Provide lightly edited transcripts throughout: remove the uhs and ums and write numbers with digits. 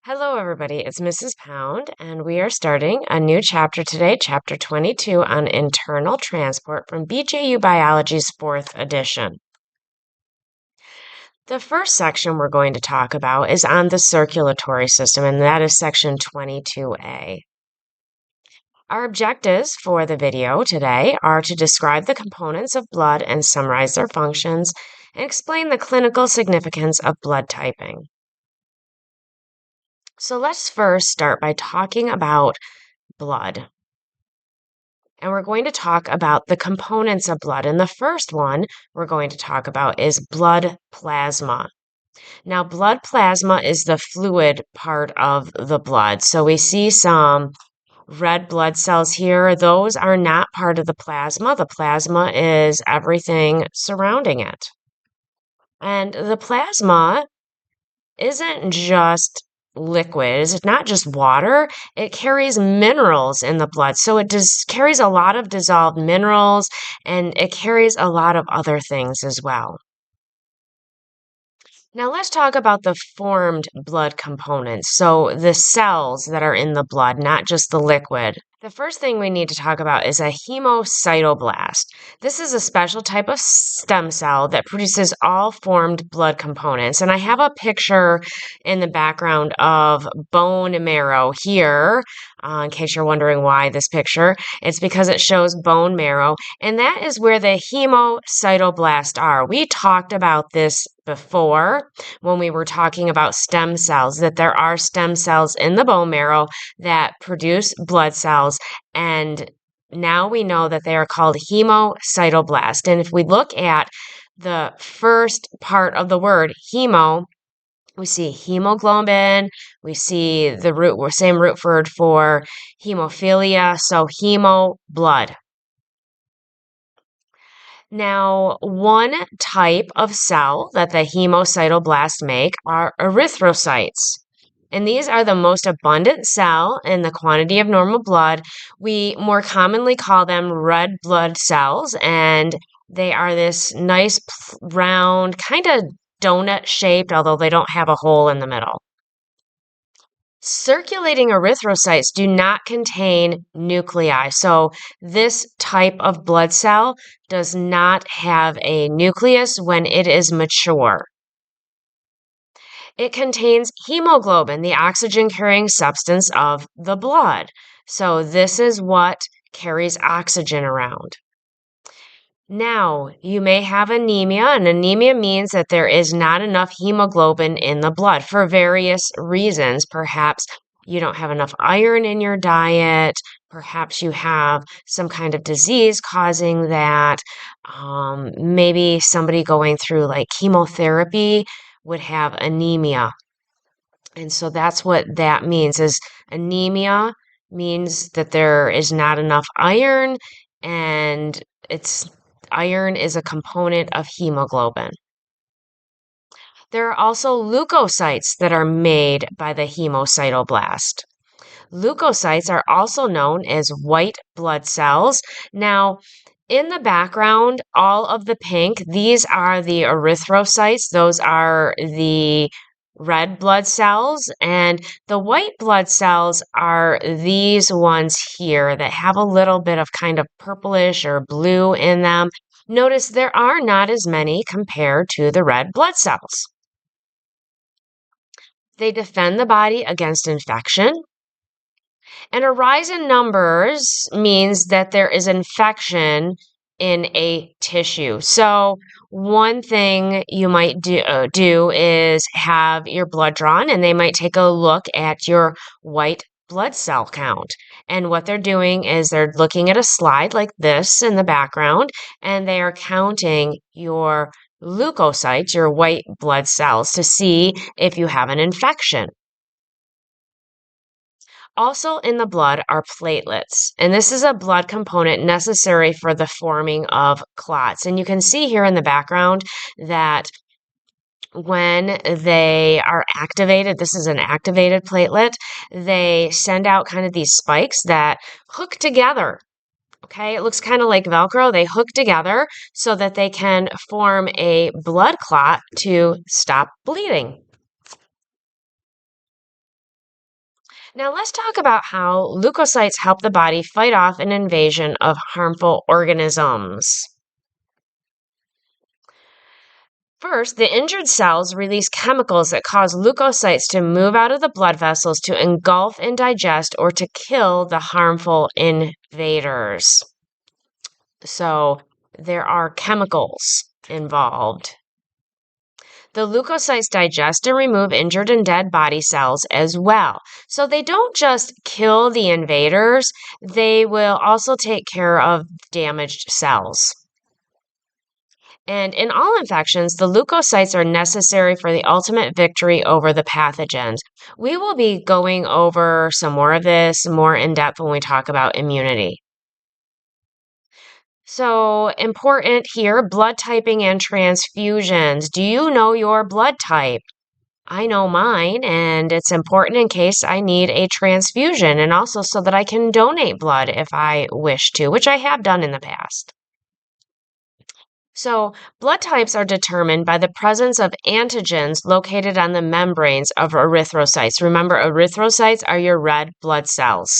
Hello, everybody. It's Mrs. Pound, and we are starting a new chapter today, Chapter 22 on internal transport from BJU Biology's 4th edition. The first section we're going to talk about is on the circulatory system, and that is section 22A. Our objectives for the video today are to describe the components of blood and summarize their functions, and explain the clinical significance of blood typing. So let's first start by talking about blood. And we're going to talk about the components of blood. And the first one we're going to talk about is blood plasma. Now, blood plasma is the fluid part of the blood. So we see some red blood cells here. Those are not part of the plasma. The plasma is everything surrounding it. And the plasma isn't just liquid. It's not just water. It carries minerals in the blood. So it carries a lot of dissolved minerals and it carries a lot of other things as well. Now let's talk about the formed blood components. So the cells that are in the blood, not just the liquid. The first thing we need to talk about is a hemocytoblast. This is a special type of stem cell that produces all formed blood components. And I have a picture in the background of bone marrow here, in case you're wondering why this picture. It's because it shows bone marrow, and that is where the hemocytoblasts are. We talked about this before when we were talking about stem cells, that there are stem cells in the bone marrow that produce blood cells, and now we know that they are called hemocytoblasts. And if we look at the first part of the word hemo, we see hemoglobin, we see the same root word for hemophilia, so hemo, blood. Now, one type of cell that the hemocytoblasts make are erythrocytes. And these are the most abundant cell in the quantity of normal blood. We more commonly call them red blood cells, and they are this nice round, kind of donut shaped, although they don't have a hole in the middle. Circulating erythrocytes do not contain nuclei. So this type of blood cell does not have a nucleus when it is mature. It contains hemoglobin, the oxygen-carrying substance of the blood. So this is what carries oxygen around. Now, you may have anemia, and anemia means that there is not enough hemoglobin in the blood for various reasons. Perhaps you don't have enough iron in your diet. Perhaps you have some kind of disease causing that. Maybe somebody going through like chemotherapy would have anemia. And so that's what that means is anemia means that there is not enough iron, and iron is a component of hemoglobin. There are also leukocytes that are made by the hemocytoblast. Leukocytes are also known as white blood cells. Now, in the background, all of the pink, these are the erythrocytes. Those are the red blood cells, and the white blood cells are these ones here that have a little bit of kind of purplish or blue in them. Notice there are not as many compared to the red blood cells. They defend the body against infection. And a rise in numbers means that there is infection in a tissue. So one thing you might do is have your blood drawn, and they might take a look at your white blood cell count. And what they're doing is they're looking at a slide like this in the background, and they are counting your leukocytes, your white blood cells, to see if you have an infection. Also in the blood are platelets, and this is a blood component necessary for the forming of clots. And you can see here in the background that when they are activated, this is an activated platelet, they send out kind of these spikes that hook together. Okay, it looks kind of like Velcro. They hook together so that they can form a blood clot to stop bleeding. Now let's talk about how leukocytes help the body fight off an invasion of harmful organisms. First, the injured cells release chemicals that cause leukocytes to move out of the blood vessels to engulf and digest or to kill the harmful invaders. So there are chemicals involved. The leukocytes digest and remove injured and dead body cells as well. So they don't just kill the invaders, they will also take care of damaged cells. And in all infections, the leukocytes are necessary for the ultimate victory over the pathogens. We will be going over some more of this more in depth when we talk about immunity. So, important here, blood typing and transfusions. Do you know your blood type? I know mine, and it's important in case I need a transfusion and also so that I can donate blood if I wish to, which I have done in the past. So, blood types are determined by the presence of antigens located on the membranes of erythrocytes. Remember, erythrocytes are your red blood cells.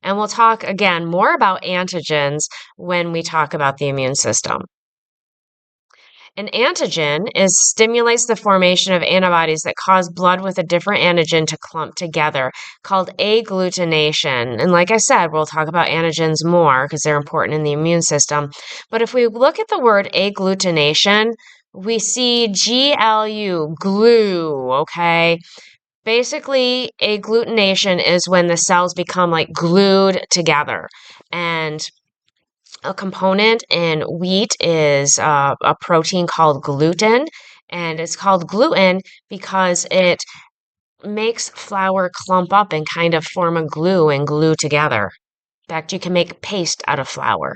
And we'll talk again more about antigens when we talk about the immune system. An antigen stimulates the formation of antibodies that cause blood with a different antigen to clump together, called agglutination. And like I said, we'll talk about antigens more because they're important in the immune system. But if we look at the word agglutination, we see GLU, glue, okay? Basically, agglutination is when the cells become like glued together. And a component in wheat is a protein called gluten, and it's called gluten because it makes flour clump up and kind of form a glue and glue together. In fact, you can make paste out of flour.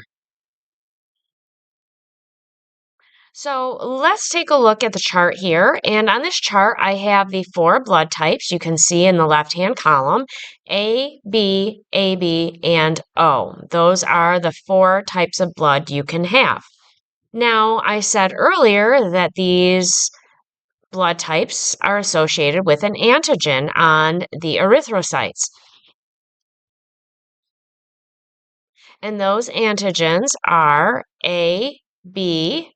So let's take a look at the chart here. And on this chart, I have the 4 blood types you can see in the left-hand column, A, B, AB, and O. Those are the 4 types of blood you can have. Now, I said earlier that these blood types are associated with an antigen on the erythrocytes. And those antigens are A, B,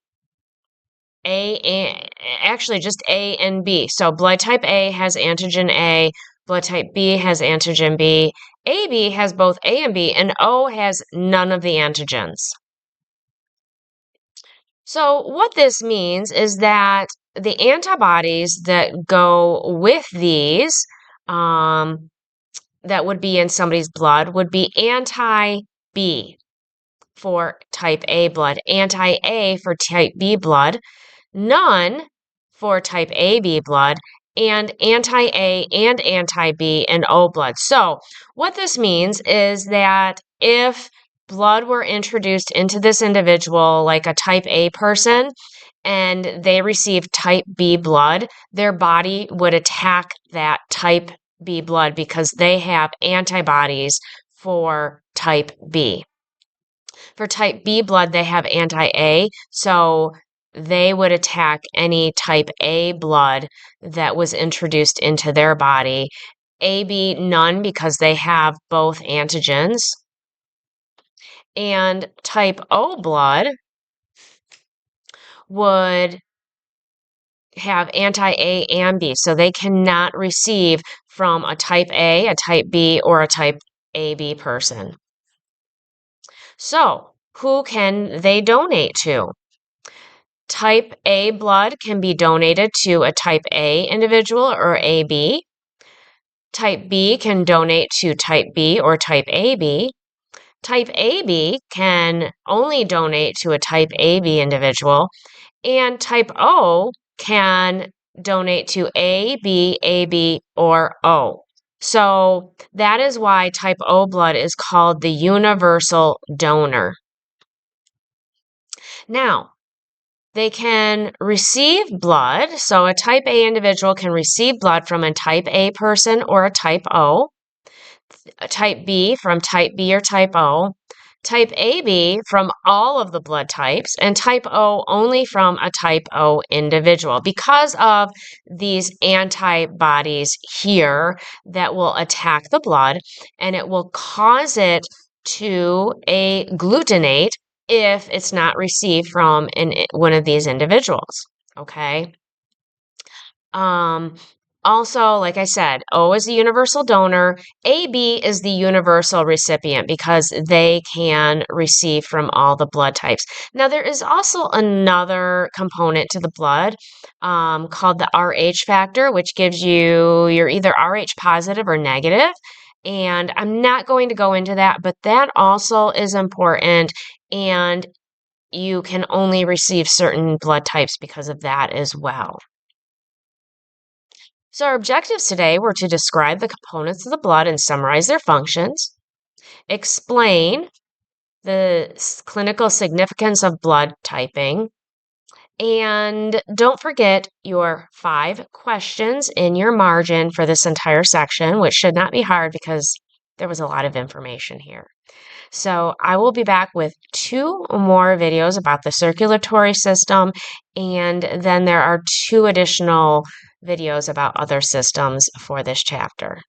actually just A and B. So blood type A has antigen A, blood type B has antigen B, AB has both A and B, and O has none of the antigens. So what this means is that the antibodies that go with these, that would be in somebody's blood, would be anti-B for type A blood, anti-A for type B blood, none for type AB blood, and anti-A and anti-B in O blood. So what this means is that if blood were introduced into this individual, like a type A person, and they receive type B blood, their body would attack that type B blood because they have antibodies for type B. For type B blood, they have anti-A, so they would attack any type A blood that was introduced into their body. AB, none, because they have both antigens. And type O blood would have anti-A and B, so they cannot receive from a type A, a type B, or a type AB person. So, who can they donate to? Type A blood can be donated to a type A individual or AB. Type B can donate to type B or type AB. Type AB can only donate to a type AB individual. And type O can donate to A, B, AB, or O. So that is why type O blood is called the universal donor. Now, they can receive blood. So a type A individual can receive blood from a type A person or a type O. A type B from type B or type O. type AB from all of the blood types, and type O only from a type O individual because of these antibodies here that will attack the blood and it will cause it to agglutinate if it's not received from one of these individuals. Okay. Um, Also, like I said, O is the universal donor, AB is the universal recipient because they can receive from all the blood types. Now, there is also another component to the blood called the RH factor, which gives you you're either RH positive or negative. And I'm not going to go into that, but that also is important. And you can only receive certain blood types because of that as well. So our objectives today were to describe the components of the blood and summarize their functions, explain the clinical significance of blood typing, and don't forget your 5 questions in your margin for this entire section, which should not be hard because there was a lot of information here. So I will be back with 2 more videos about the circulatory system, and then there are 2 additional videos about other systems for this chapter.